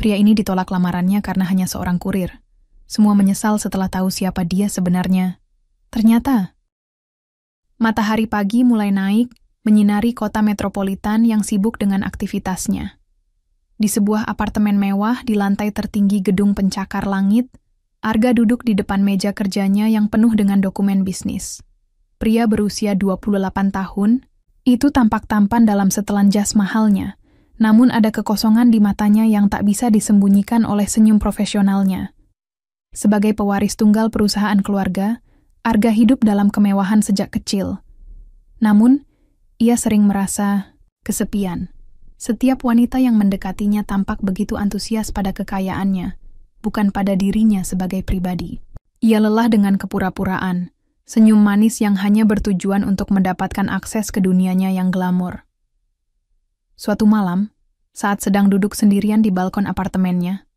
Pria ini ditolak lamarannya karena hanya seorang kurir. Semua menyesal setelah tahu siapa dia sebenarnya. Ternyata, matahari pagi mulai naik, menyinari kota metropolitan yang sibuk dengan aktivitasnya. Di sebuah apartemen mewah di lantai tertinggi gedung pencakar langit, Arga duduk di depan meja kerjanya yang penuh dengan dokumen bisnis. Pria berusia 28 tahun, itu tampak tampan dalam setelan jas mahalnya, namun ada kekosongan di matanya yang tak bisa disembunyikan oleh senyum profesionalnya. Sebagai pewaris tunggal perusahaan keluarga, Arga hidup dalam kemewahan sejak kecil. Namun, ia sering merasa kesepian. Setiap wanita yang mendekatinya tampak begitu antusias pada kekayaannya, bukan pada dirinya sebagai pribadi. Ia lelah dengan kepura-puraan, senyum manis yang hanya bertujuan untuk mendapatkan akses ke dunianya yang glamor. Suatu malam, saat sedang duduk sendirian di balkon apartemennya,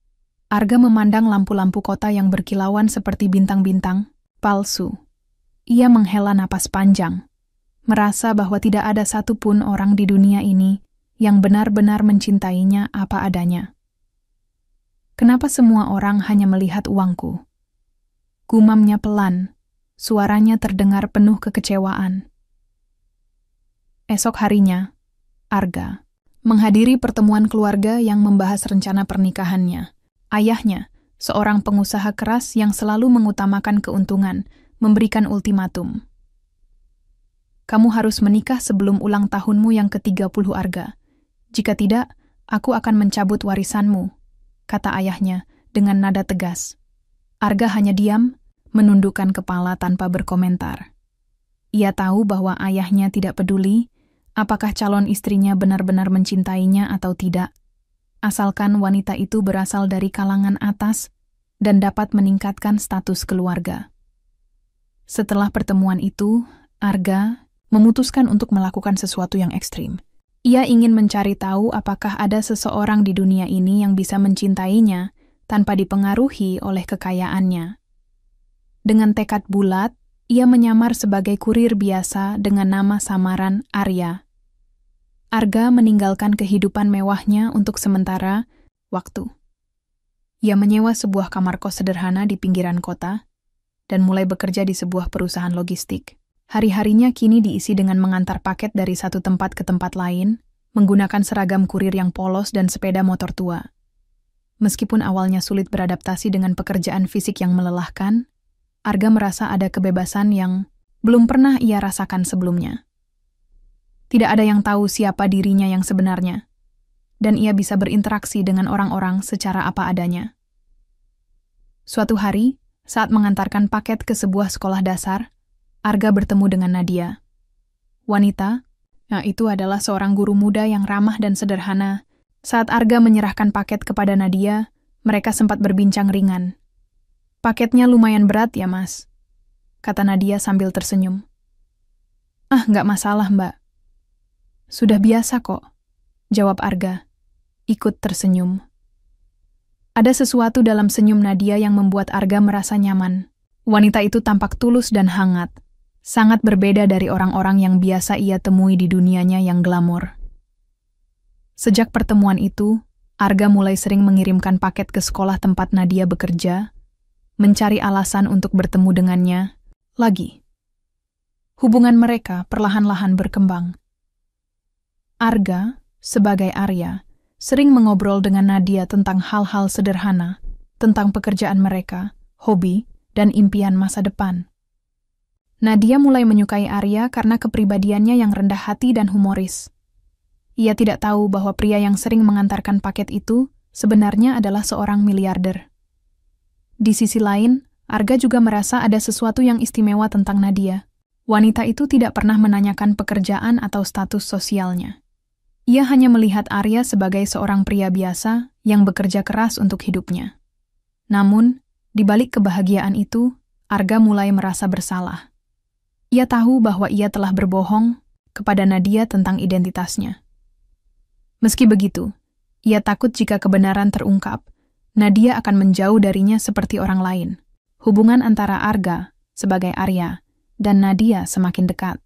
Arga memandang lampu-lampu kota yang berkilauan seperti bintang-bintang palsu. Ia menghela napas panjang, merasa bahwa tidak ada satupun orang di dunia ini yang benar-benar mencintainya apa adanya. Kenapa semua orang hanya melihat uangku? Gumamnya pelan, suaranya terdengar penuh kekecewaan. Esok harinya, Arga menghadiri pertemuan keluarga yang membahas rencana pernikahannya. Ayahnya, seorang pengusaha keras yang selalu mengutamakan keuntungan, memberikan ultimatum. Kamu harus menikah sebelum ulang tahunmu yang ke-30, Arga. Jika tidak, aku akan mencabut warisanmu, kata ayahnya dengan nada tegas. Arga hanya diam, menundukkan kepala tanpa berkomentar. Ia tahu bahwa ayahnya tidak peduli apakah calon istrinya benar-benar mencintainya atau tidak, asalkan wanita itu berasal dari kalangan atas dan dapat meningkatkan status keluarga. Setelah pertemuan itu, Arga memutuskan untuk melakukan sesuatu yang ekstrim. Ia ingin mencari tahu apakah ada seseorang di dunia ini yang bisa mencintainya tanpa dipengaruhi oleh kekayaannya. Dengan tekad bulat, ia menyamar sebagai kurir biasa dengan nama samaran Arya. Arga meninggalkan kehidupan mewahnya untuk sementara waktu. Ia menyewa sebuah kamar kos sederhana di pinggiran kota dan mulai bekerja di sebuah perusahaan logistik. Hari-harinya kini diisi dengan mengantar paket dari satu tempat ke tempat lain, menggunakan seragam kurir yang polos dan sepeda motor tua. Meskipun awalnya sulit beradaptasi dengan pekerjaan fisik yang melelahkan, Arga merasa ada kebebasan yang belum pernah ia rasakan sebelumnya. Tidak ada yang tahu siapa dirinya yang sebenarnya, dan ia bisa berinteraksi dengan orang-orang secara apa adanya. Suatu hari, saat mengantarkan paket ke sebuah sekolah dasar, Arga bertemu dengan Nadia. Wanita, itu adalah seorang guru muda yang ramah dan sederhana. Saat Arga menyerahkan paket kepada Nadia, mereka sempat berbincang ringan. Paketnya lumayan berat ya, Mas, kata Nadia sambil tersenyum. Nggak masalah, Mbak. Sudah biasa kok, jawab Arga, ikut tersenyum. Ada sesuatu dalam senyum Nadia yang membuat Arga merasa nyaman. Wanita itu tampak tulus dan hangat. Sangat berbeda dari orang-orang yang biasa ia temui di dunianya yang glamor. Sejak pertemuan itu, Arga mulai sering mengirimkan paket ke sekolah tempat Nadia bekerja, mencari alasan untuk bertemu dengannya lagi. Hubungan mereka perlahan-lahan berkembang. Arga, sebagai Arya, sering mengobrol dengan Nadia tentang hal-hal sederhana, tentang pekerjaan mereka, hobi, dan impian masa depan. Nadia mulai menyukai Arya karena kepribadiannya yang rendah hati dan humoris. Ia tidak tahu bahwa pria yang sering mengantarkan paket itu sebenarnya adalah seorang miliarder. Di sisi lain, Arga juga merasa ada sesuatu yang istimewa tentang Nadia. Wanita itu tidak pernah menanyakan pekerjaan atau status sosialnya. Ia hanya melihat Arya sebagai seorang pria biasa yang bekerja keras untuk hidupnya. Namun, di balik kebahagiaan itu, Arga mulai merasa bersalah. Ia tahu bahwa ia telah berbohong kepada Nadia tentang identitasnya. Meski begitu, ia takut jika kebenaran terungkap, Nadia akan menjauh darinya seperti orang lain. Hubungan antara Arga sebagai Arya dan Nadia semakin dekat.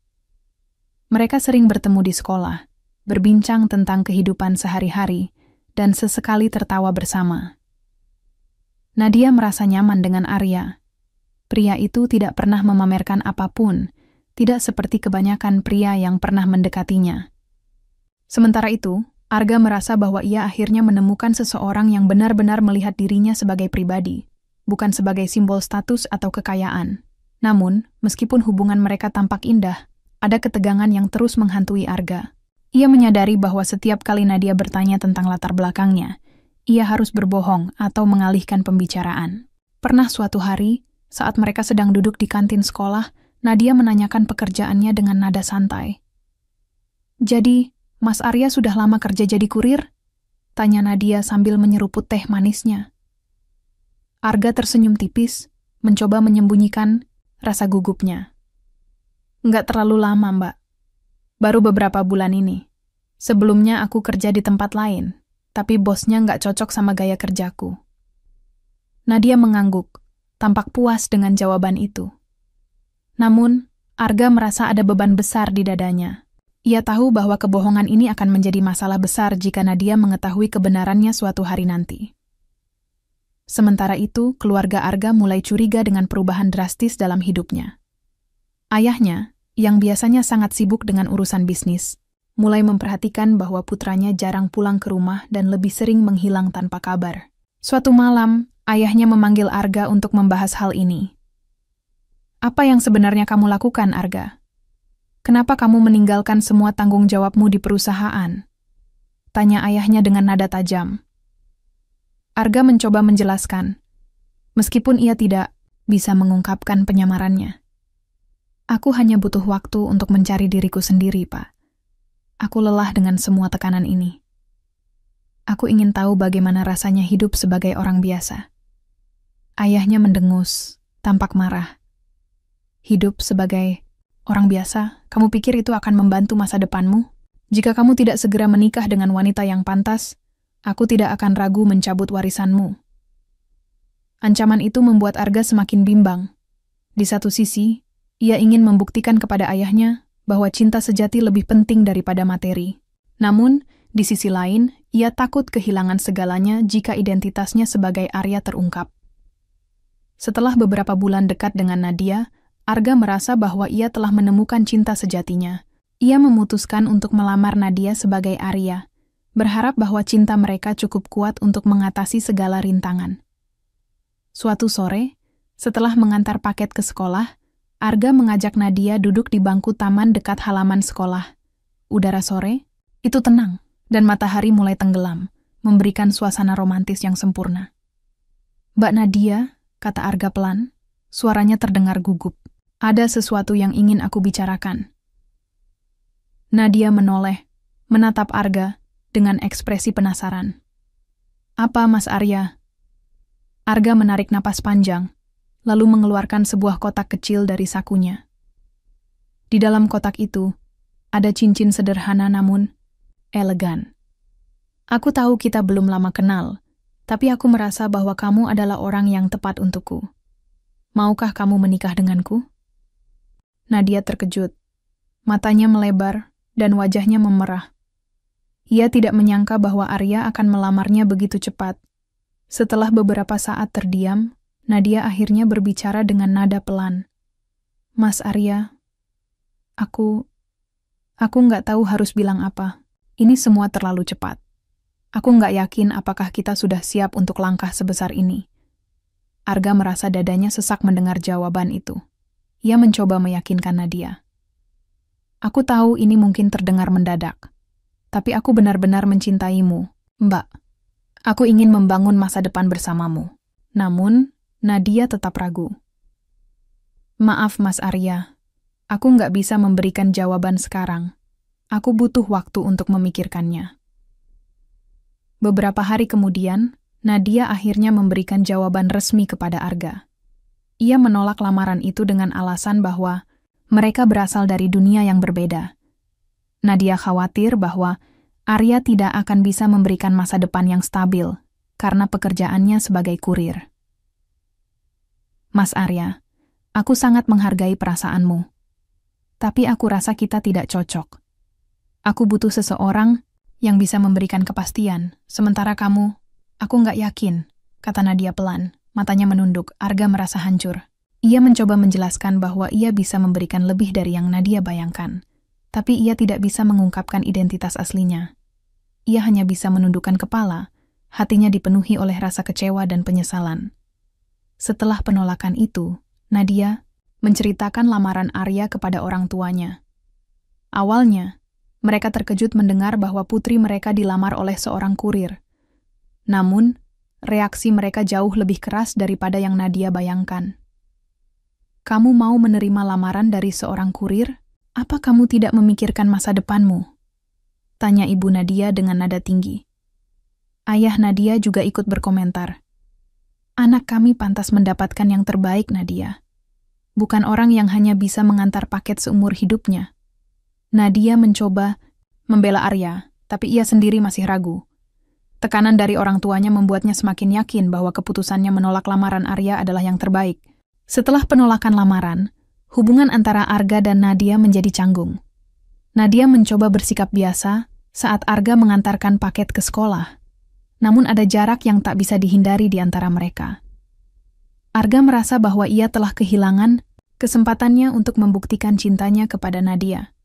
Mereka sering bertemu di sekolah, berbincang tentang kehidupan sehari-hari, dan sesekali tertawa bersama. Nadia merasa nyaman dengan Arya. Pria itu tidak pernah memamerkan apapun, tidak seperti kebanyakan pria yang pernah mendekatinya. Sementara itu, Arga merasa bahwa ia akhirnya menemukan seseorang yang benar-benar melihat dirinya sebagai pribadi, bukan sebagai simbol status atau kekayaan. Namun, meskipun hubungan mereka tampak indah, ada ketegangan yang terus menghantui Arga. Ia menyadari bahwa setiap kali Nadia bertanya tentang latar belakangnya, ia harus berbohong atau mengalihkan pembicaraan. Pernah suatu hari, saat mereka sedang duduk di kantin sekolah, Nadia menanyakan pekerjaannya dengan nada santai. "Jadi, Mas Arya sudah lama kerja jadi kurir?" tanya Nadia sambil menyeruput teh manisnya. Arga tersenyum tipis, mencoba menyembunyikan rasa gugupnya. "Nggak terlalu lama, Mbak. Baru beberapa bulan ini. Sebelumnya aku kerja di tempat lain, tapi bosnya nggak cocok sama gaya kerjaku." Nadia mengangguk, tampak puas dengan jawaban itu. Namun, Arga merasa ada beban besar di dadanya. Ia tahu bahwa kebohongan ini akan menjadi masalah besar jika Nadia mengetahui kebenarannya suatu hari nanti. Sementara itu, keluarga Arga mulai curiga dengan perubahan drastis dalam hidupnya. Ayahnya, yang biasanya sangat sibuk dengan urusan bisnis, mulai memperhatikan bahwa putranya jarang pulang ke rumah dan lebih sering menghilang tanpa kabar. Suatu malam, ayahnya memanggil Arga untuk membahas hal ini. "Apa yang sebenarnya kamu lakukan, Arga? Kenapa kamu meninggalkan semua tanggung jawabmu di perusahaan?" tanya ayahnya dengan nada tajam. Arga mencoba menjelaskan, meskipun ia tidak bisa mengungkapkan penyamarannya. "Aku hanya butuh waktu untuk mencari diriku sendiri, Pak. Aku lelah dengan semua tekanan ini. Aku ingin tahu bagaimana rasanya hidup sebagai orang biasa." Ayahnya mendengus, tampak marah. "Hidup sebagai orang biasa, kamu pikir itu akan membantu masa depanmu? Jika kamu tidak segera menikah dengan wanita yang pantas, aku tidak akan ragu mencabut warisanmu." Ancaman itu membuat Arga semakin bimbang. Di satu sisi, ia ingin membuktikan kepada ayahnya bahwa cinta sejati lebih penting daripada materi. Namun, di sisi lain, ia takut kehilangan segalanya jika identitasnya sebagai Arya terungkap. Setelah beberapa bulan dekat dengan Nadia, Arga merasa bahwa ia telah menemukan cinta sejatinya. Ia memutuskan untuk melamar Nadia sebagai Arya, berharap bahwa cinta mereka cukup kuat untuk mengatasi segala rintangan. Suatu sore, setelah mengantar paket ke sekolah, Arga mengajak Nadia duduk di bangku taman dekat halaman sekolah. Udara sore, itu tenang, dan matahari mulai tenggelam, memberikan suasana romantis yang sempurna. "Mbak Nadia," kata Arga pelan, suaranya terdengar gugup. "Ada sesuatu yang ingin aku bicarakan." Nadia menoleh, menatap Arga dengan ekspresi penasaran. "Apa, Mas Arya?" Arga menarik napas panjang, lalu mengeluarkan sebuah kotak kecil dari sakunya. Di dalam kotak itu, ada cincin sederhana namun elegan. "Aku tahu kita belum lama kenal, tapi aku merasa bahwa kamu adalah orang yang tepat untukku. Maukah kamu menikah denganku?" Nadia terkejut. Matanya melebar dan wajahnya memerah. Ia tidak menyangka bahwa Arya akan melamarnya begitu cepat. Setelah beberapa saat terdiam, Nadia akhirnya berbicara dengan nada pelan. "Mas Arya, aku nggak tahu harus bilang apa. Ini semua terlalu cepat. Aku nggak yakin apakah kita sudah siap untuk langkah sebesar ini." Arga merasa dadanya sesak mendengar jawaban itu. Ia mencoba meyakinkan Nadia. "Aku tahu ini mungkin terdengar mendadak, tapi aku benar-benar mencintaimu, Mbak. Aku ingin membangun masa depan bersamamu." Namun, Nadia tetap ragu. "Maaf, Mas Arya. Aku nggak bisa memberikan jawaban sekarang. Aku butuh waktu untuk memikirkannya." Beberapa hari kemudian, Nadia akhirnya memberikan jawaban resmi kepada Arga. Ia menolak lamaran itu dengan alasan bahwa mereka berasal dari dunia yang berbeda. Nadia khawatir bahwa Arya tidak akan bisa memberikan masa depan yang stabil karena pekerjaannya sebagai kurir. "Mas Arya, aku sangat menghargai perasaanmu. Tapi aku rasa kita tidak cocok. Aku butuh seseorang yang bisa memberikan kepastian. Sementara kamu, aku nggak yakin, kata Nadia pelan. Matanya menunduk, Arga merasa hancur. Ia mencoba menjelaskan bahwa ia bisa memberikan lebih dari yang Nadia bayangkan. Tapi ia tidak bisa mengungkapkan identitas aslinya. Ia hanya bisa menundukkan kepala, hatinya dipenuhi oleh rasa kecewa dan penyesalan. Setelah penolakan itu, Nadia menceritakan lamaran Arya kepada orang tuanya. Awalnya, mereka terkejut mendengar bahwa putri mereka dilamar oleh seorang kurir. Namun, reaksi mereka jauh lebih keras daripada yang Nadia bayangkan. Kamu mau menerima lamaran dari seorang kurir? Apa kamu tidak memikirkan masa depanmu? Tanya ibu Nadia dengan nada tinggi. Ayah Nadia juga ikut berkomentar. Anak kami pantas mendapatkan yang terbaik, Nadia. Bukan orang yang hanya bisa mengantar paket seumur hidupnya. Nadia mencoba membela Arya, tapi ia sendiri masih ragu. Tekanan dari orang tuanya membuatnya semakin yakin bahwa keputusannya menolak lamaran Arya adalah yang terbaik. Setelah penolakan lamaran, hubungan antara Arga dan Nadia menjadi canggung. Nadia mencoba bersikap biasa saat Arga mengantarkan paket ke sekolah. Namun ada jarak yang tak bisa dihindari di antara mereka. Arga merasa bahwa ia telah kehilangan kesempatannya untuk membuktikan cintanya kepada Nadia.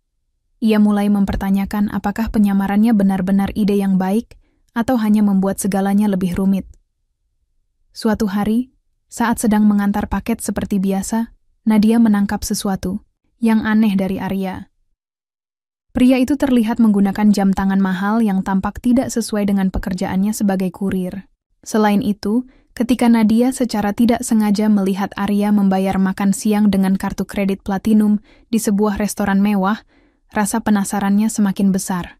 Ia mulai mempertanyakan apakah penyamarannya benar-benar ide yang baik atau hanya membuat segalanya lebih rumit. Suatu hari, saat sedang mengantar paket seperti biasa, Nadia menangkap sesuatu yang aneh dari Arya. Pria itu terlihat menggunakan jam tangan mahal yang tampak tidak sesuai dengan pekerjaannya sebagai kurir. Selain itu, ketika Nadia secara tidak sengaja melihat Arya membayar makan siang dengan kartu kredit platinum di sebuah restoran mewah, rasa penasarannya semakin besar.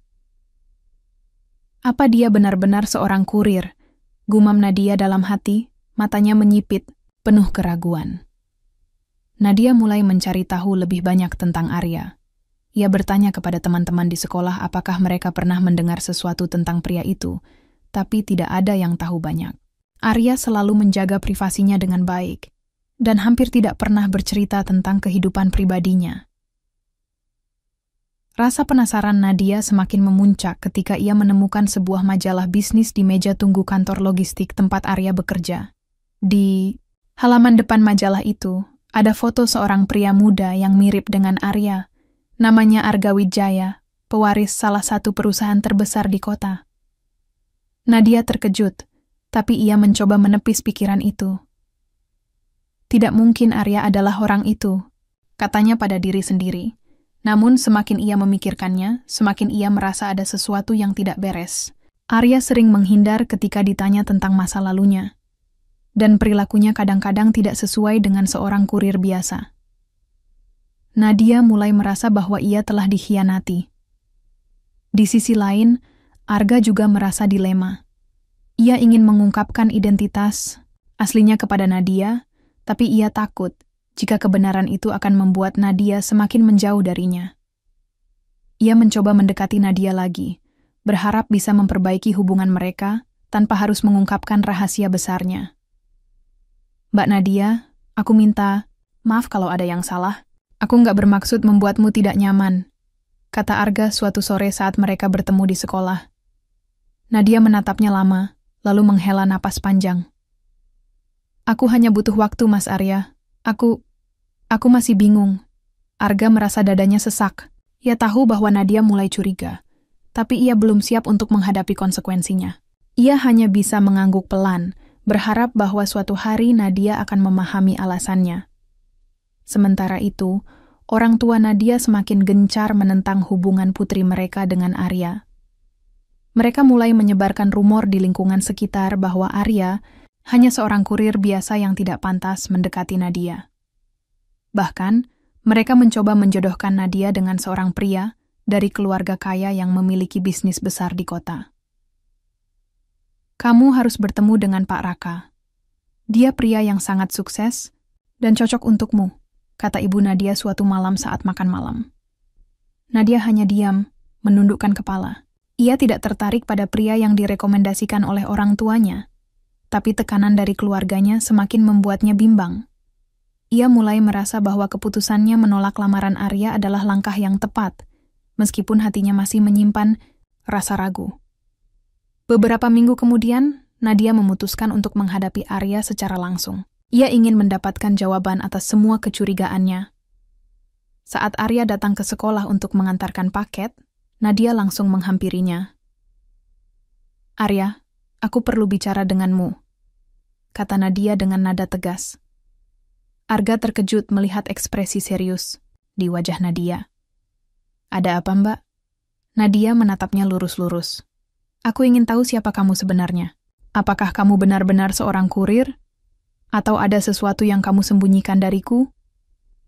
Apa dia benar-benar seorang kurir? Gumam Nadia dalam hati, matanya menyipit, penuh keraguan. Nadia mulai mencari tahu lebih banyak tentang Arya. Ia bertanya kepada teman-teman di sekolah apakah mereka pernah mendengar sesuatu tentang pria itu, tapi tidak ada yang tahu banyak. Arya selalu menjaga privasinya dengan baik, dan hampir tidak pernah bercerita tentang kehidupan pribadinya. Rasa penasaran Nadia semakin memuncak ketika ia menemukan sebuah majalah bisnis di meja tunggu kantor logistik tempat Arya bekerja. Di halaman depan majalah itu, ada foto seorang pria muda yang mirip dengan Arya. Namanya Arga Wijaya, pewaris salah satu perusahaan terbesar di kota. Nadia terkejut, tapi ia mencoba menepis pikiran itu. Tidak mungkin Arya adalah orang itu, katanya pada diri sendiri. Namun semakin ia memikirkannya, semakin ia merasa ada sesuatu yang tidak beres. Arya sering menghindar ketika ditanya tentang masa lalunya. Dan perilakunya kadang-kadang tidak sesuai dengan seorang kurir biasa. Nadia mulai merasa bahwa ia telah dikhianati. Di sisi lain, Arga juga merasa dilema. Ia ingin mengungkapkan identitas aslinya kepada Nadia, tapi ia takut jika kebenaran itu akan membuat Nadia semakin menjauh darinya. Ia mencoba mendekati Nadia lagi, berharap bisa memperbaiki hubungan mereka tanpa harus mengungkapkan rahasia besarnya. Mbak Nadia, aku minta maaf kalau ada yang salah. Aku nggak bermaksud membuatmu tidak nyaman, kata Arga suatu sore saat mereka bertemu di sekolah. Nadia menatapnya lama, lalu menghela napas panjang. Aku hanya butuh waktu, Mas Arya. Aku masih bingung. Arga merasa dadanya sesak. Ia tahu bahwa Nadia mulai curiga, tapi ia belum siap untuk menghadapi konsekuensinya. Ia hanya bisa mengangguk pelan, berharap bahwa suatu hari Nadia akan memahami alasannya. Sementara itu, orang tua Nadia semakin gencar menentang hubungan putri mereka dengan Arya. Mereka mulai menyebarkan rumor di lingkungan sekitar bahwa Arya hanya seorang kurir biasa yang tidak pantas mendekati Nadia. Bahkan, mereka mencoba menjodohkan Nadia dengan seorang pria dari keluarga kaya yang memiliki bisnis besar di kota. Kamu harus bertemu dengan Pak Raka. Dia pria yang sangat sukses dan cocok untukmu, kata ibu Nadia suatu malam saat makan malam. Nadia hanya diam, menundukkan kepala. Ia tidak tertarik pada pria yang direkomendasikan oleh orang tuanya, tapi tekanan dari keluarganya semakin membuatnya bimbang. Ia mulai merasa bahwa keputusannya menolak lamaran Arya adalah langkah yang tepat, meskipun hatinya masih menyimpan rasa ragu. Beberapa minggu kemudian, Nadia memutuskan untuk menghadapi Arya secara langsung. Ia ingin mendapatkan jawaban atas semua kecurigaannya. Saat Arya datang ke sekolah untuk mengantarkan paket, Nadia langsung menghampirinya. "Arya, aku perlu bicara denganmu," kata Nadia dengan nada tegas. Arga terkejut melihat ekspresi serius di wajah Nadia. "Ada apa, Mbak?" Nadia menatapnya lurus-lurus. "Aku ingin tahu siapa kamu sebenarnya. Apakah kamu benar-benar seorang kurir? Atau ada sesuatu yang kamu sembunyikan dariku?"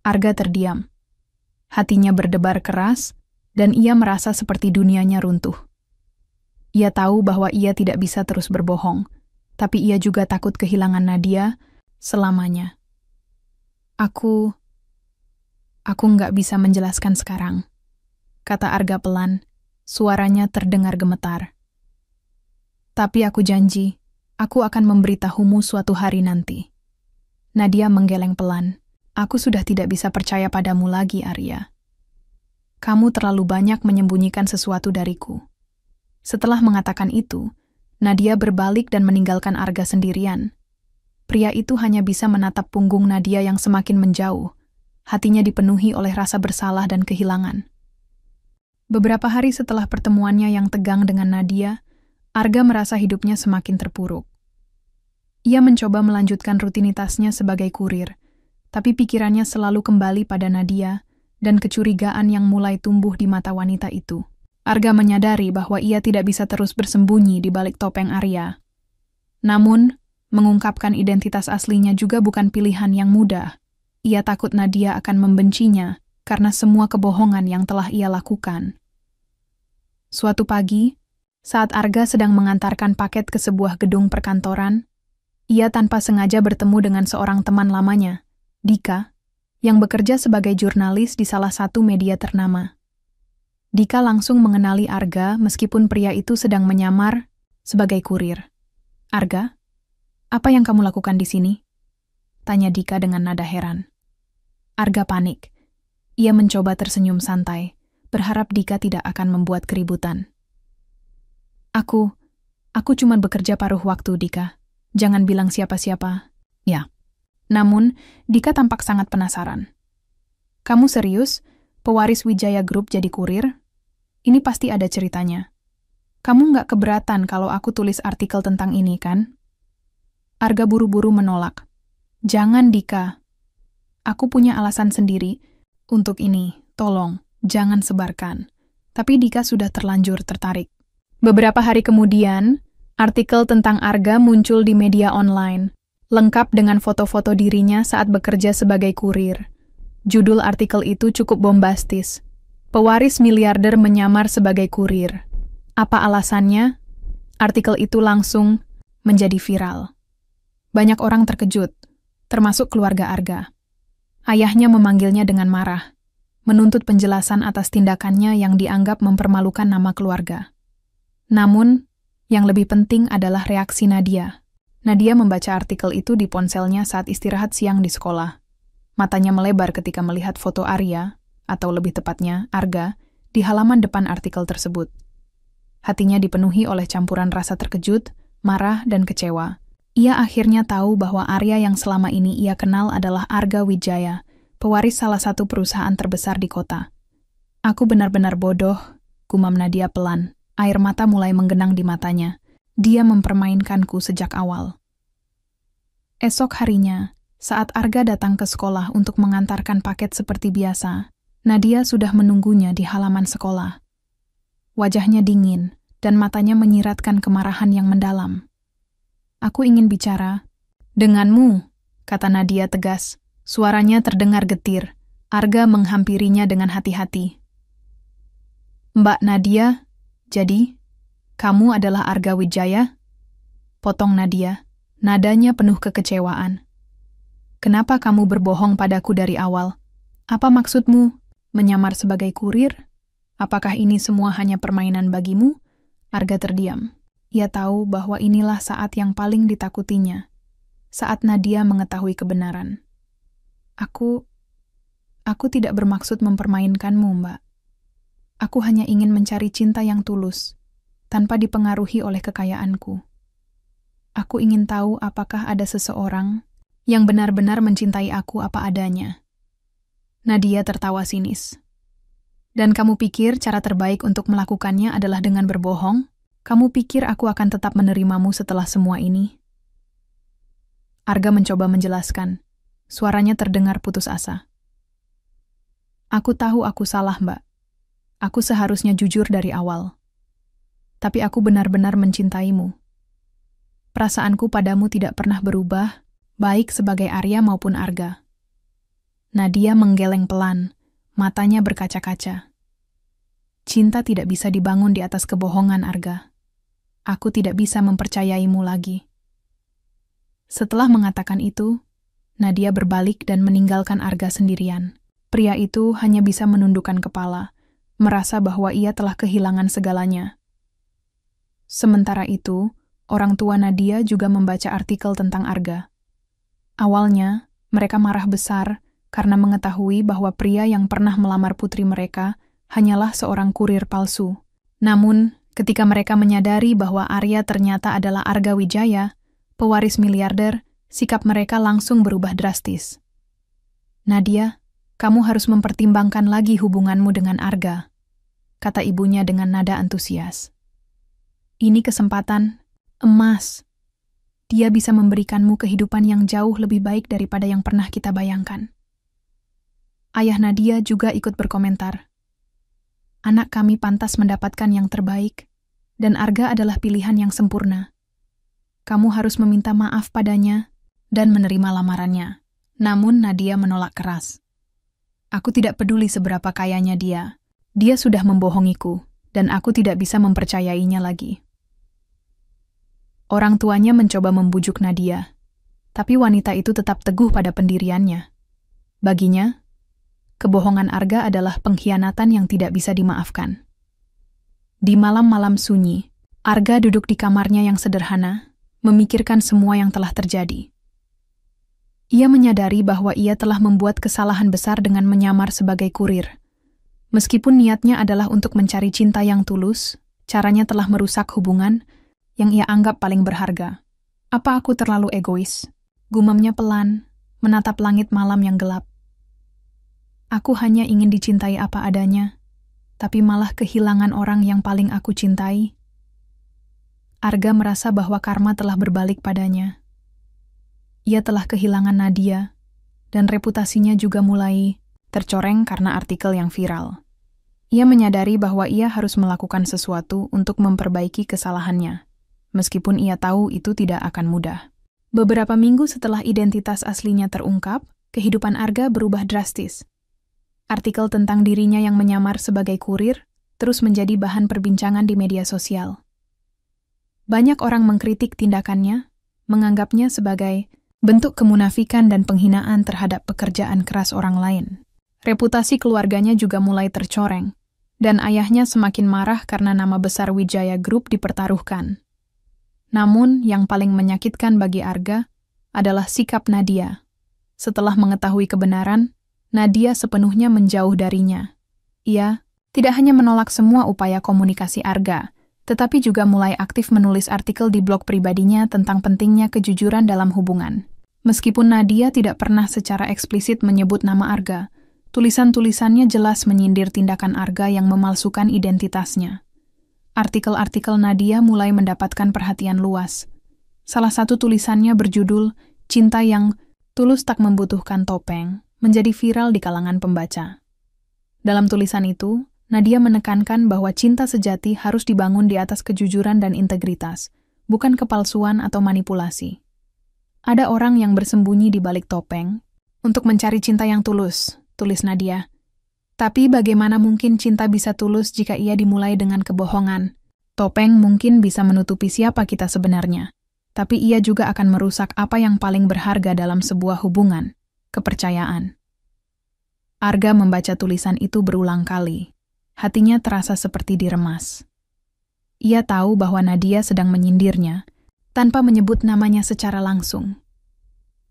Arga terdiam. Hatinya berdebar keras, dan ia merasa seperti dunianya runtuh. Ia tahu bahwa ia tidak bisa terus berbohong, tapi ia juga takut kehilangan Nadia selamanya. Aku nggak bisa menjelaskan sekarang," kata Arga pelan, suaranya terdengar gemetar. "Tapi aku janji, aku akan memberitahumu suatu hari nanti." Nadia menggeleng pelan. "Aku sudah tidak bisa percaya padamu lagi, Arya. Kamu terlalu banyak menyembunyikan sesuatu dariku." Setelah mengatakan itu, Nadia berbalik dan meninggalkan Arga sendirian. Pria itu hanya bisa menatap punggung Nadia yang semakin menjauh. Hatinya dipenuhi oleh rasa bersalah dan kehilangan. Beberapa hari setelah pertemuannya yang tegang dengan Nadia, Arga merasa hidupnya semakin terpuruk. Ia mencoba melanjutkan rutinitasnya sebagai kurir, tapi pikirannya selalu kembali pada Nadia dan kecurigaan yang mulai tumbuh di mata wanita itu. Arga menyadari bahwa ia tidak bisa terus bersembunyi di balik topeng Arya. Namun, mengungkapkan identitas aslinya juga bukan pilihan yang mudah. Ia takut Nadia akan membencinya karena semua kebohongan yang telah ia lakukan. Suatu pagi, saat Arga sedang mengantarkan paket ke sebuah gedung perkantoran, ia tanpa sengaja bertemu dengan seorang teman lamanya, Dika, yang bekerja sebagai jurnalis di salah satu media ternama. Dika langsung mengenali Arga meskipun pria itu sedang menyamar sebagai kurir. "Arga, apa yang kamu lakukan di sini?" tanya Dika dengan nada heran. Arga panik. Ia mencoba tersenyum santai, berharap Dika tidak akan membuat keributan. Aku cuma bekerja paruh waktu, Dika. Jangan bilang siapa-siapa." "Ya." Namun, Dika tampak sangat penasaran. "Kamu serius? Pewaris Wijaya Group jadi kurir? Ini pasti ada ceritanya. Kamu nggak keberatan kalau aku tulis artikel tentang ini, kan?" Arga buru-buru menolak. "Jangan, Dika. Aku punya alasan sendiri untuk ini. Tolong, jangan sebarkan." Tapi Dika sudah terlanjur tertarik. Beberapa hari kemudian, artikel tentang Arga muncul di media online, lengkap dengan foto-foto dirinya saat bekerja sebagai kurir. Judul artikel itu cukup bombastis. "Pewaris miliarder menyamar sebagai kurir. Apa alasannya?" Artikel itu langsung menjadi viral. Banyak orang terkejut, termasuk keluarga Arga. Ayahnya memanggilnya dengan marah, menuntut penjelasan atas tindakannya yang dianggap mempermalukan nama keluarga. Namun, yang lebih penting adalah reaksi Nadia. Nadia membaca artikel itu di ponselnya saat istirahat siang di sekolah. Matanya melebar ketika melihat foto Arya, atau lebih tepatnya Arga, di halaman depan artikel tersebut. Hatinya dipenuhi oleh campuran rasa terkejut, marah, dan kecewa. Ia akhirnya tahu bahwa Arya yang selama ini ia kenal adalah Arga Wijaya, pewaris salah satu perusahaan terbesar di kota. "Aku benar-benar bodoh," gumam Nadia pelan. Air mata mulai menggenang di matanya. Dia mempermainkanku sejak awal. Esok harinya, saat Arga datang ke sekolah untuk mengantarkan paket seperti biasa, Nadia sudah menunggunya di halaman sekolah. Wajahnya dingin, dan matanya menyiratkan kemarahan yang mendalam. "Aku ingin bicara denganmu," kata Nadia tegas. Suaranya terdengar getir. Arga menghampirinya dengan hati-hati. "Mbak Nadia, jadi, kamu adalah Arga Wijaya?" Potong Nadia, nadanya penuh kekecewaan. "Kenapa kamu berbohong padaku dari awal? Apa maksudmu? Menyamar sebagai kurir? Apakah ini semua hanya permainan bagimu?" Arga terdiam. Ia tahu bahwa inilah saat yang paling ditakutinya. Saat Nadia mengetahui kebenaran. Aku tidak bermaksud mempermainkanmu, Mbak. Aku hanya ingin mencari cinta yang tulus, tanpa dipengaruhi oleh kekayaanku. Aku ingin tahu apakah ada seseorang yang benar-benar mencintai aku apa adanya. Nadia tertawa sinis. Dan kamu pikir cara terbaik untuk melakukannya adalah dengan berbohong? Kamu pikir aku akan tetap menerimamu setelah semua ini? Arga mencoba menjelaskan. Suaranya terdengar putus asa. Aku tahu aku salah, Mbak. Aku seharusnya jujur dari awal. Tapi aku benar-benar mencintaimu. Perasaanku padamu tidak pernah berubah, baik sebagai Arya maupun Arga. Nadia menggeleng pelan, matanya berkaca-kaca. Cinta tidak bisa dibangun di atas kebohongan, Arga. Aku tidak bisa mempercayaimu lagi. Setelah mengatakan itu, Nadia berbalik dan meninggalkan Arga sendirian. Pria itu hanya bisa menundukkan kepala, merasa bahwa ia telah kehilangan segalanya. Sementara itu, orang tua Nadia juga membaca artikel tentang Arga. Awalnya, mereka marah besar karena mengetahui bahwa pria yang pernah melamar putri mereka hanyalah seorang kurir palsu. Namun, ketika mereka menyadari bahwa Arya ternyata adalah Arga Wijaya, pewaris miliarder, sikap mereka langsung berubah drastis. Nadia, kamu harus mempertimbangkan lagi hubunganmu dengan Arga, kata ibunya dengan nada antusias. Ini kesempatan emas. Dia bisa memberikanmu kehidupan yang jauh lebih baik daripada yang pernah kita bayangkan. Ayah Nadia juga ikut berkomentar. Anak kami pantas mendapatkan yang terbaik, dan Arga adalah pilihan yang sempurna. Kamu harus meminta maaf padanya dan menerima lamarannya. Namun Nadia menolak keras. Aku tidak peduli seberapa kayanya dia. Dia sudah membohongiku, dan aku tidak bisa mempercayainya lagi. Orang tuanya mencoba membujuk Nadia, tapi wanita itu tetap teguh pada pendiriannya. Baginya, kebohongan Arga adalah pengkhianatan yang tidak bisa dimaafkan. Di malam-malam sunyi, Arga duduk di kamarnya yang sederhana, memikirkan semua yang telah terjadi. Ia menyadari bahwa ia telah membuat kesalahan besar dengan menyamar sebagai kurir. Meskipun niatnya adalah untuk mencari cinta yang tulus, caranya telah merusak hubungan yang ia anggap paling berharga. Apa aku terlalu egois? Gumamnya pelan, menatap langit malam yang gelap. Aku hanya ingin dicintai apa adanya, tapi malah kehilangan orang yang paling aku cintai. Arga merasa bahwa karma telah berbalik padanya. Ia telah kehilangan Nadia, dan reputasinya juga mulai tercoreng karena artikel yang viral. Ia menyadari bahwa ia harus melakukan sesuatu untuk memperbaiki kesalahannya, meskipun ia tahu itu tidak akan mudah. Beberapa minggu setelah identitas aslinya terungkap, kehidupan Arga berubah drastis. Artikel tentang dirinya yang menyamar sebagai kurir terus menjadi bahan perbincangan di media sosial. Banyak orang mengkritik tindakannya, menganggapnya sebagai bentuk kemunafikan dan penghinaan terhadap pekerjaan keras orang lain. Reputasi keluarganya juga mulai tercoreng, dan ayahnya semakin marah karena nama besar Wijaya Group dipertaruhkan. Namun, yang paling menyakitkan bagi Arga adalah sikap Nadia. Setelah mengetahui kebenaran, Nadia sepenuhnya menjauh darinya. Ia tidak hanya menolak semua upaya komunikasi Arga, tetapi juga mulai aktif menulis artikel di blog pribadinya tentang pentingnya kejujuran dalam hubungan. Meskipun Nadia tidak pernah secara eksplisit menyebut nama Arga, tulisan-tulisannya jelas menyindir tindakan Arga yang memalsukan identitasnya. Artikel-artikel Nadia mulai mendapatkan perhatian luas. Salah satu tulisannya berjudul "Cinta yang Tulus Tak Membutuhkan Topeng" menjadi viral di kalangan pembaca. Dalam tulisan itu, Nadia menekankan bahwa cinta sejati harus dibangun di atas kejujuran dan integritas, bukan kepalsuan atau manipulasi. Ada orang yang bersembunyi di balik topeng untuk mencari cinta yang tulus, tulis Nadia. Tapi bagaimana mungkin cinta bisa tulus jika ia dimulai dengan kebohongan? Topeng mungkin bisa menutupi siapa kita sebenarnya, tapi ia juga akan merusak apa yang paling berharga dalam sebuah hubungan, kepercayaan. Arga membaca tulisan itu berulang kali. Hatinya terasa seperti diremas. Ia tahu bahwa Nadia sedang menyindirnya, tanpa menyebut namanya secara langsung.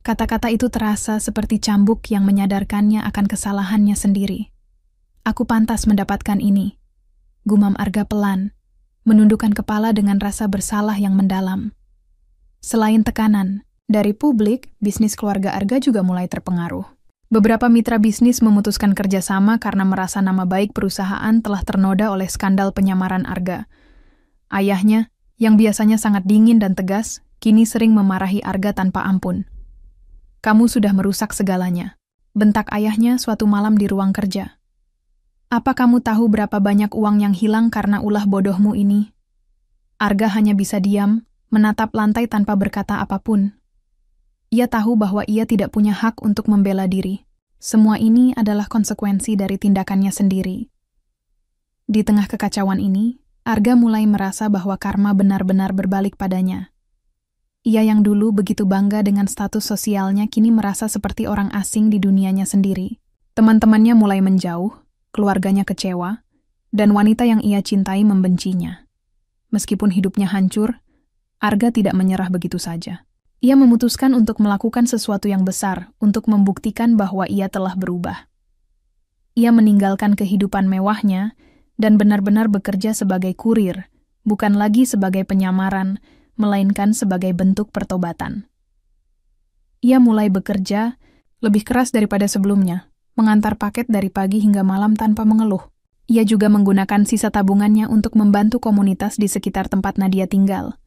Kata-kata itu terasa seperti cambuk yang menyadarkannya akan kesalahannya sendiri. Aku pantas mendapatkan ini, gumam Arga pelan, menundukkan kepala dengan rasa bersalah yang mendalam. Selain tekanan dari publik, bisnis keluarga Arga juga mulai terpengaruh. Beberapa mitra bisnis memutuskan kerjasama karena merasa nama baik perusahaan telah ternoda oleh skandal penyamaran Arga. Ayahnya, yang biasanya sangat dingin dan tegas, kini sering memarahi Arga tanpa ampun. "Kamu sudah merusak segalanya," bentak ayahnya suatu malam di ruang kerja. "Apa kamu tahu berapa banyak uang yang hilang karena ulah bodohmu ini?" Arga hanya bisa diam, menatap lantai tanpa berkata apapun. Ia tahu bahwa ia tidak punya hak untuk membela diri. Semua ini adalah konsekuensi dari tindakannya sendiri. Di tengah kekacauan ini, Arga mulai merasa bahwa karma benar-benar berbalik padanya. Ia yang dulu begitu bangga dengan status sosialnya kini merasa seperti orang asing di dunianya sendiri. Teman-temannya mulai menjauh, keluarganya kecewa, dan wanita yang ia cintai membencinya. Meskipun hidupnya hancur, Arga tidak menyerah begitu saja. Ia memutuskan untuk melakukan sesuatu yang besar untuk membuktikan bahwa ia telah berubah. Ia meninggalkan kehidupan mewahnya dan benar-benar bekerja sebagai kurir, bukan lagi sebagai penyamaran, melainkan sebagai bentuk pertobatan. Ia mulai bekerja lebih keras daripada sebelumnya, mengantar paket dari pagi hingga malam tanpa mengeluh. Ia juga menggunakan sisa tabungannya untuk membantu komunitas di sekitar tempat Nadia tinggal.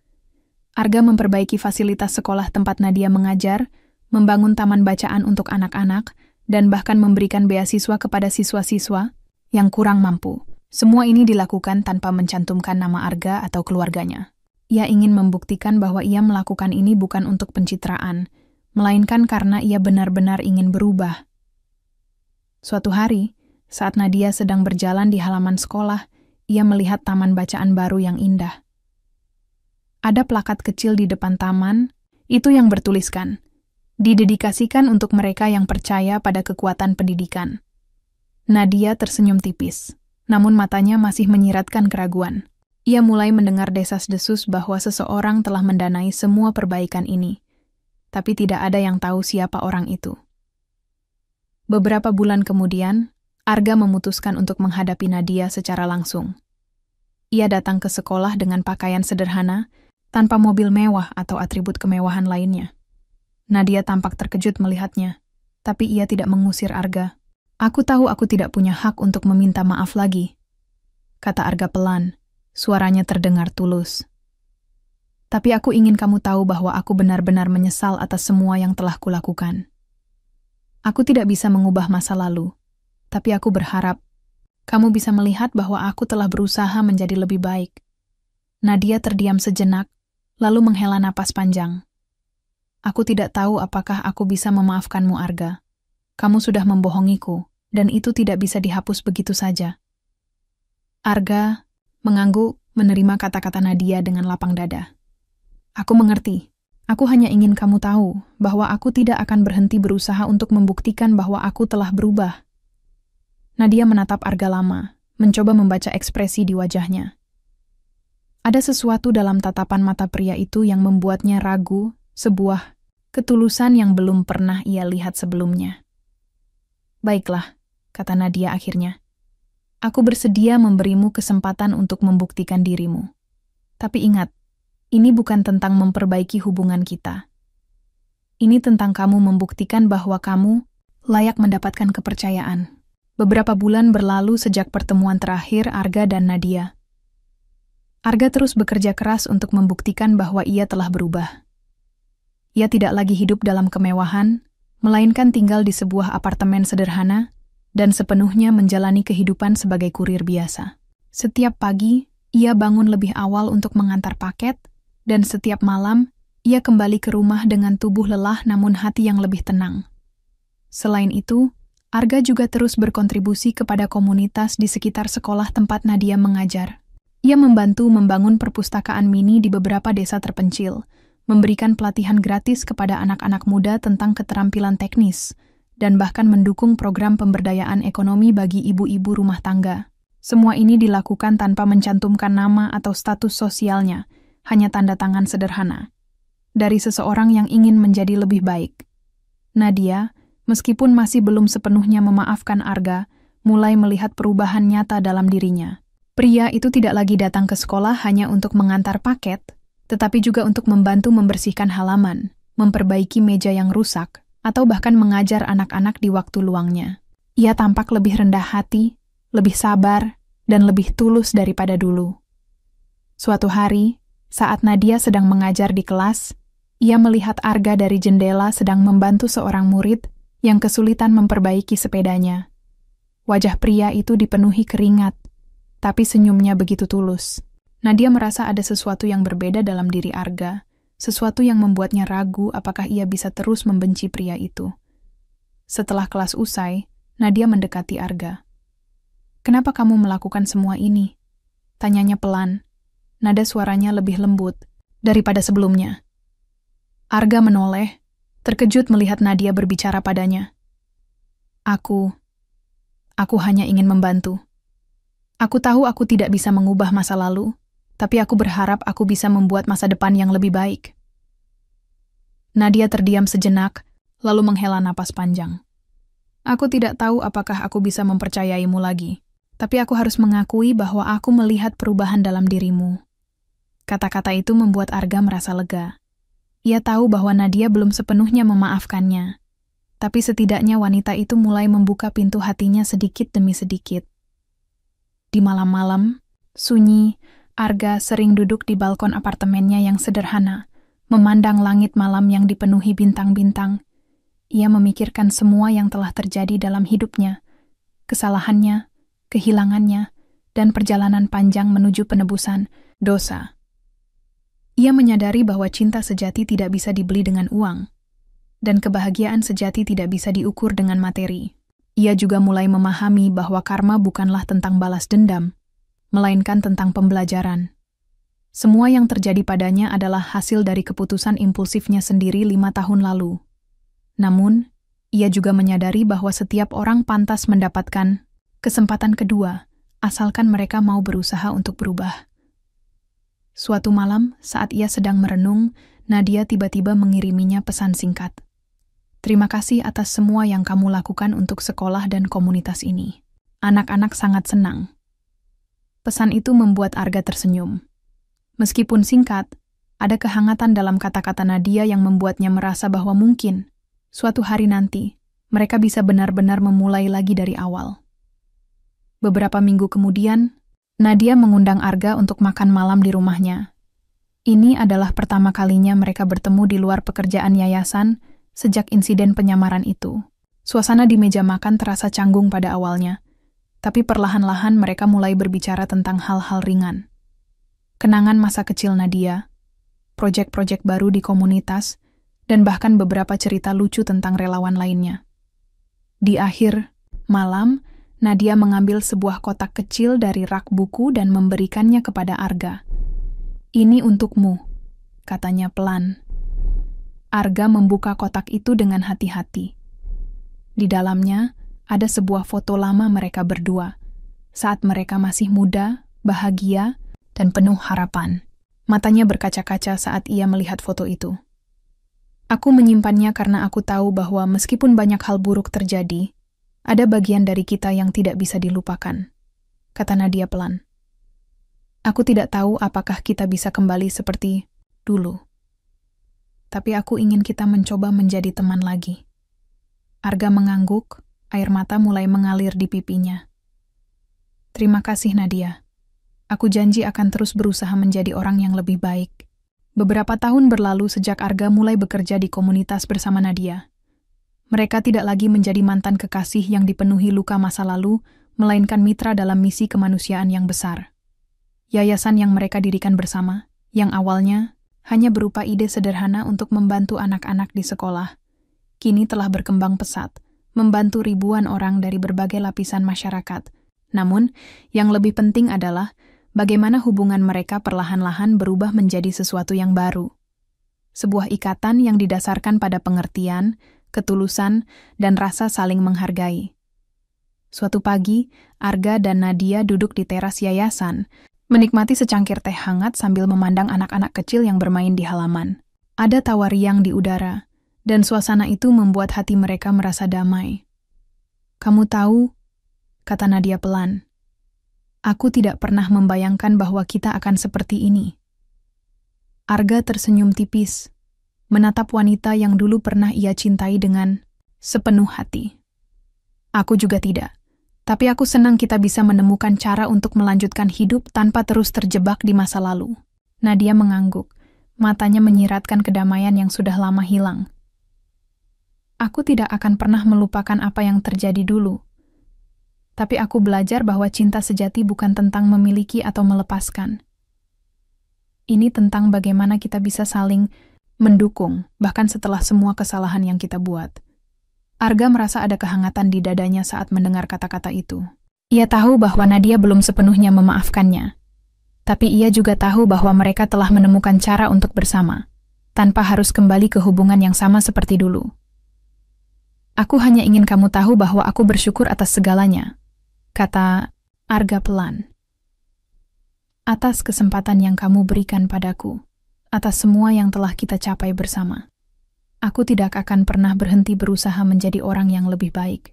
Arga memperbaiki fasilitas sekolah tempat Nadia mengajar, membangun taman bacaan untuk anak-anak, dan bahkan memberikan beasiswa kepada siswa-siswa yang kurang mampu. Semua ini dilakukan tanpa mencantumkan nama Arga atau keluarganya. Ia ingin membuktikan bahwa ia melakukan ini bukan untuk pencitraan, melainkan karena ia benar-benar ingin berubah. Suatu hari, saat Nadia sedang berjalan di halaman sekolah, ia melihat taman bacaan baru yang indah. Ada plakat kecil di depan taman, itu yang bertuliskan, "Didedikasikan untuk mereka yang percaya pada kekuatan pendidikan." Nadia tersenyum tipis, namun matanya masih menyiratkan keraguan. Ia mulai mendengar desas-desus bahwa seseorang telah mendanai semua perbaikan ini, tapi tidak ada yang tahu siapa orang itu. Beberapa bulan kemudian, Arga memutuskan untuk menghadapi Nadia secara langsung. Ia datang ke sekolah dengan pakaian sederhana, tanpa mobil mewah atau atribut kemewahan lainnya. Nadia tampak terkejut melihatnya, tapi ia tidak mengusir Arga. "Aku tahu aku tidak punya hak untuk meminta maaf lagi," kata Arga pelan, suaranya terdengar tulus. "Tapi aku ingin kamu tahu bahwa aku benar-benar menyesal atas semua yang telah kulakukan. Aku tidak bisa mengubah masa lalu, tapi aku berharap kamu bisa melihat bahwa aku telah berusaha menjadi lebih baik." Nadia terdiam sejenak, lalu menghela napas panjang. "Aku tidak tahu apakah aku bisa memaafkanmu, Arga. Kamu sudah membohongiku, dan itu tidak bisa dihapus begitu saja." Arga mengangguk menerima kata-kata Nadia dengan lapang dada. "Aku mengerti. Aku hanya ingin kamu tahu bahwa aku tidak akan berhenti berusaha untuk membuktikan bahwa aku telah berubah." Nadia menatap Arga lama, mencoba membaca ekspresi di wajahnya. Ada sesuatu dalam tatapan mata pria itu yang membuatnya ragu, sebuah ketulusan yang belum pernah ia lihat sebelumnya. "Baiklah," kata Nadia akhirnya. "Aku bersedia memberimu kesempatan untuk membuktikan dirimu. Tapi ingat, ini bukan tentang memperbaiki hubungan kita. Ini tentang kamu membuktikan bahwa kamu layak mendapatkan kepercayaan." Beberapa bulan berlalu sejak pertemuan terakhir Arga dan Nadia. Arga terus bekerja keras untuk membuktikan bahwa ia telah berubah. Ia tidak lagi hidup dalam kemewahan, melainkan tinggal di sebuah apartemen sederhana dan sepenuhnya menjalani kehidupan sebagai kurir biasa. Setiap pagi, ia bangun lebih awal untuk mengantar paket, dan setiap malam, ia kembali ke rumah dengan tubuh lelah namun hati yang lebih tenang. Selain itu, Arga juga terus berkontribusi kepada komunitas di sekitar sekolah tempat Nadia mengajar. Ia membantu membangun perpustakaan mini di beberapa desa terpencil, memberikan pelatihan gratis kepada anak-anak muda tentang keterampilan teknis, dan bahkan mendukung program pemberdayaan ekonomi bagi ibu-ibu rumah tangga. Semua ini dilakukan tanpa mencantumkan nama atau status sosialnya, hanya tanda tangan sederhana. Dari seseorang yang ingin menjadi lebih baik. Nadia, meskipun masih belum sepenuhnya memaafkan Arga, mulai melihat perubahan nyata dalam dirinya. Pria itu tidak lagi datang ke sekolah hanya untuk mengantar paket, tetapi juga untuk membantu membersihkan halaman, memperbaiki meja yang rusak, atau bahkan mengajar anak-anak di waktu luangnya. Ia tampak lebih rendah hati, lebih sabar, dan lebih tulus daripada dulu. Suatu hari, saat Nadia sedang mengajar di kelas, ia melihat Arga dari jendela sedang membantu seorang murid yang kesulitan memperbaiki sepedanya. Wajah pria itu dipenuhi keringat, tapi senyumnya begitu tulus. Nadia merasa ada sesuatu yang berbeda dalam diri Arga, sesuatu yang membuatnya ragu apakah ia bisa terus membenci pria itu. Setelah kelas usai, Nadia mendekati Arga. "Kenapa kamu melakukan semua ini?" tanyanya pelan. Nada suaranya lebih lembut daripada sebelumnya. Arga menoleh, terkejut melihat Nadia berbicara padanya. Aku hanya ingin membantu. Aku tahu aku tidak bisa mengubah masa lalu, tapi aku berharap aku bisa membuat masa depan yang lebih baik." Nadia terdiam sejenak, lalu menghela napas panjang. "Aku tidak tahu apakah aku bisa mempercayaimu lagi, tapi aku harus mengakui bahwa aku melihat perubahan dalam dirimu." Kata-kata itu membuat Arga merasa lega. Ia tahu bahwa Nadia belum sepenuhnya memaafkannya, tapi setidaknya wanita itu mulai membuka pintu hatinya sedikit demi sedikit. Di malam-malam, sunyi, Arga sering duduk di balkon apartemennya yang sederhana, memandang langit malam yang dipenuhi bintang-bintang. Ia memikirkan semua yang telah terjadi dalam hidupnya, kesalahannya, kehilangannya, dan perjalanan panjang menuju penebusan dosa. Ia menyadari bahwa cinta sejati tidak bisa dibeli dengan uang, dan kebahagiaan sejati tidak bisa diukur dengan materi. Ia juga mulai memahami bahwa karma bukanlah tentang balas dendam, melainkan tentang pembelajaran. Semua yang terjadi padanya adalah hasil dari keputusan impulsifnya sendiri 5 tahun lalu. Namun, ia juga menyadari bahwa setiap orang pantas mendapatkan kesempatan kedua, asalkan mereka mau berusaha untuk berubah. Suatu malam, saat ia sedang merenung, Nadia tiba-tiba mengiriminya pesan singkat. "Terima kasih atas semua yang kamu lakukan untuk sekolah dan komunitas ini. Anak-anak sangat senang." Pesan itu membuat Arga tersenyum. Meskipun singkat, ada kehangatan dalam kata-kata Nadia yang membuatnya merasa bahwa mungkin, suatu hari nanti, mereka bisa benar-benar memulai lagi dari awal. Beberapa minggu kemudian, Nadia mengundang Arga untuk makan malam di rumahnya. Ini adalah pertama kalinya mereka bertemu di luar pekerjaan yayasan sejak insiden penyamaran itu. Suasana di meja makan terasa canggung pada awalnya, tapi perlahan-lahan mereka mulai berbicara tentang hal-hal ringan. Kenangan masa kecil Nadia, proyek-proyek baru di komunitas, dan bahkan beberapa cerita lucu tentang relawan lainnya. Di akhir malam, Nadia mengambil sebuah kotak kecil dari rak buku dan memberikannya kepada Arga. "Ini untukmu," katanya pelan. Arga membuka kotak itu dengan hati-hati. Di dalamnya ada sebuah foto lama mereka berdua, saat mereka masih muda, bahagia, dan penuh harapan. Matanya berkaca-kaca saat ia melihat foto itu. "Aku menyimpannya karena aku tahu bahwa meskipun banyak hal buruk terjadi, ada bagian dari kita yang tidak bisa dilupakan," kata Nadia pelan. "Aku tidak tahu apakah kita bisa kembali seperti dulu. Tapi aku ingin kita mencoba menjadi teman lagi." Arga mengangguk, air mata mulai mengalir di pipinya. "Terima kasih Nadia. Aku janji akan terus berusaha menjadi orang yang lebih baik." Beberapa tahun berlalu sejak Arga mulai bekerja di komunitas bersama Nadia. Mereka tidak lagi menjadi mantan kekasih yang dipenuhi luka masa lalu, melainkan mitra dalam misi kemanusiaan yang besar. Yayasan yang mereka dirikan bersama, yang awalnya hanya berupa ide sederhana untuk membantu anak-anak di sekolah, kini telah berkembang pesat, membantu ribuan orang dari berbagai lapisan masyarakat. Namun, yang lebih penting adalah bagaimana hubungan mereka perlahan-lahan berubah menjadi sesuatu yang baru. Sebuah ikatan yang didasarkan pada pengertian, ketulusan, dan rasa saling menghargai. Suatu pagi, Arga dan Nadia duduk di teras yayasan, menikmati secangkir teh hangat sambil memandang anak-anak kecil yang bermain di halaman. Ada tawa riang di udara, dan suasana itu membuat hati mereka merasa damai. "Kamu tahu," kata Nadia pelan, Aku tidak pernah membayangkan bahwa kita akan seperti ini. Arga tersenyum tipis, menatap wanita yang dulu pernah ia cintai dengan sepenuh hati. Aku juga tidak, tapi aku senang kita bisa menemukan cara untuk melanjutkan hidup tanpa terus terjebak di masa lalu. Nadia mengangguk, matanya menyiratkan kedamaian yang sudah lama hilang. Aku tidak akan pernah melupakan apa yang terjadi dulu. Tapi aku belajar bahwa cinta sejati bukan tentang memiliki atau melepaskan. Ini tentang bagaimana kita bisa saling mendukung, bahkan setelah semua kesalahan yang kita buat. Arga merasa ada kehangatan di dadanya saat mendengar kata-kata itu. Ia tahu bahwa Nadia belum sepenuhnya memaafkannya. Tapi ia juga tahu bahwa mereka telah menemukan cara untuk bersama, tanpa harus kembali ke hubungan yang sama seperti dulu. Aku hanya ingin kamu tahu bahwa aku bersyukur atas segalanya, kata Arga pelan. Atas kesempatan yang kamu berikan padaku, atas semua yang telah kita capai bersama. Aku tidak akan pernah berhenti berusaha menjadi orang yang lebih baik.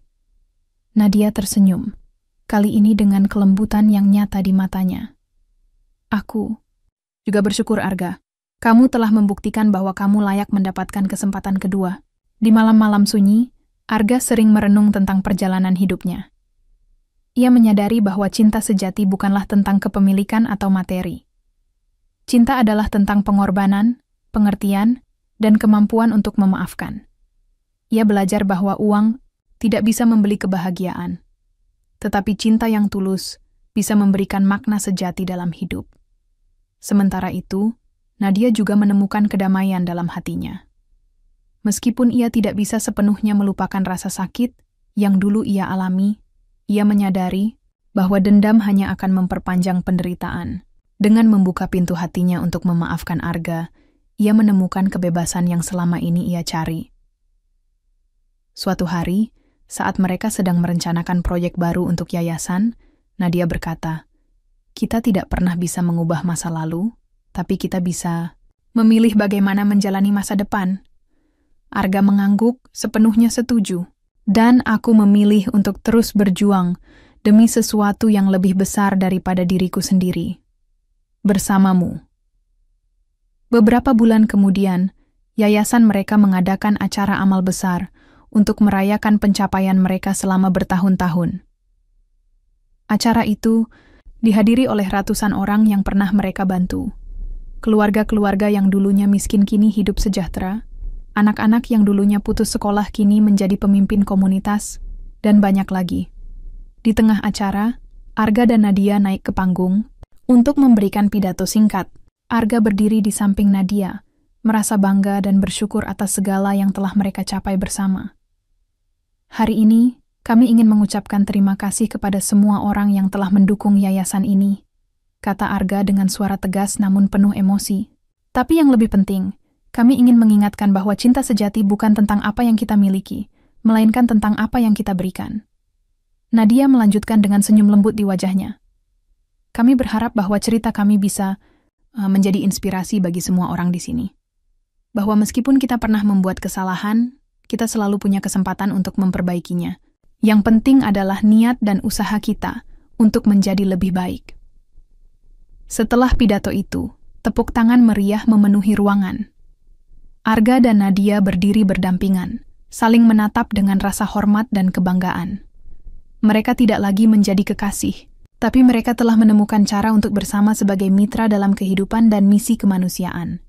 Nadia tersenyum, kali ini dengan kelembutan yang nyata di matanya. Aku juga bersyukur, Arga. Kamu telah membuktikan bahwa kamu layak mendapatkan kesempatan kedua. Di malam-malam sunyi, Arga sering merenung tentang perjalanan hidupnya. Ia menyadari bahwa cinta sejati bukanlah tentang kepemilikan atau materi. Cinta adalah tentang pengorbanan, pengertian, dan kemampuan untuk memaafkan. Ia belajar bahwa uang tidak bisa membeli kebahagiaan, tetapi cinta yang tulus bisa memberikan makna sejati dalam hidup. Sementara itu, Nadia juga menemukan kedamaian dalam hatinya. Meskipun ia tidak bisa sepenuhnya melupakan rasa sakit yang dulu ia alami, ia menyadari bahwa dendam hanya akan memperpanjang penderitaan. Dengan membuka pintu hatinya untuk memaafkan Arga, ia menemukan kebebasan yang selama ini ia cari. Suatu hari, saat mereka sedang merencanakan proyek baru untuk yayasan, Nadia berkata, "Kita tidak pernah bisa mengubah masa lalu, tapi kita bisa memilih bagaimana menjalani masa depan." Arga mengangguk, sepenuhnya setuju. Dan aku memilih untuk terus berjuang demi sesuatu yang lebih besar daripada diriku sendiri. Bersamamu. Beberapa bulan kemudian, yayasan mereka mengadakan acara amal besar untuk merayakan pencapaian mereka selama bertahun-tahun. Acara itu dihadiri oleh ratusan orang yang pernah mereka bantu. Keluarga-keluarga yang dulunya miskin kini hidup sejahtera, anak-anak yang dulunya putus sekolah kini menjadi pemimpin komunitas, dan banyak lagi. Di tengah acara, Arga dan Nadia naik ke panggung untuk memberikan pidato singkat. Arga berdiri di samping Nadia, merasa bangga dan bersyukur atas segala yang telah mereka capai bersama. Hari ini, kami ingin mengucapkan terima kasih kepada semua orang yang telah mendukung yayasan ini, kata Arga dengan suara tegas namun penuh emosi. Tapi yang lebih penting, kami ingin mengingatkan bahwa cinta sejati bukan tentang apa yang kita miliki, melainkan tentang apa yang kita berikan. Nadia melanjutkan dengan senyum lembut di wajahnya. Kami berharap bahwa cerita kami bisa menjadi inspirasi bagi semua orang di sini. Bahwa meskipun kita pernah membuat kesalahan, kita selalu punya kesempatan untuk memperbaikinya. Yang penting adalah niat dan usaha kita untuk menjadi lebih baik. Setelah pidato itu, tepuk tangan meriah memenuhi ruangan. Arga dan Nadia berdiri berdampingan, saling menatap dengan rasa hormat dan kebanggaan. Mereka tidak lagi menjadi kekasih, tapi mereka telah menemukan cara untuk bersama sebagai mitra dalam kehidupan dan misi kemanusiaan.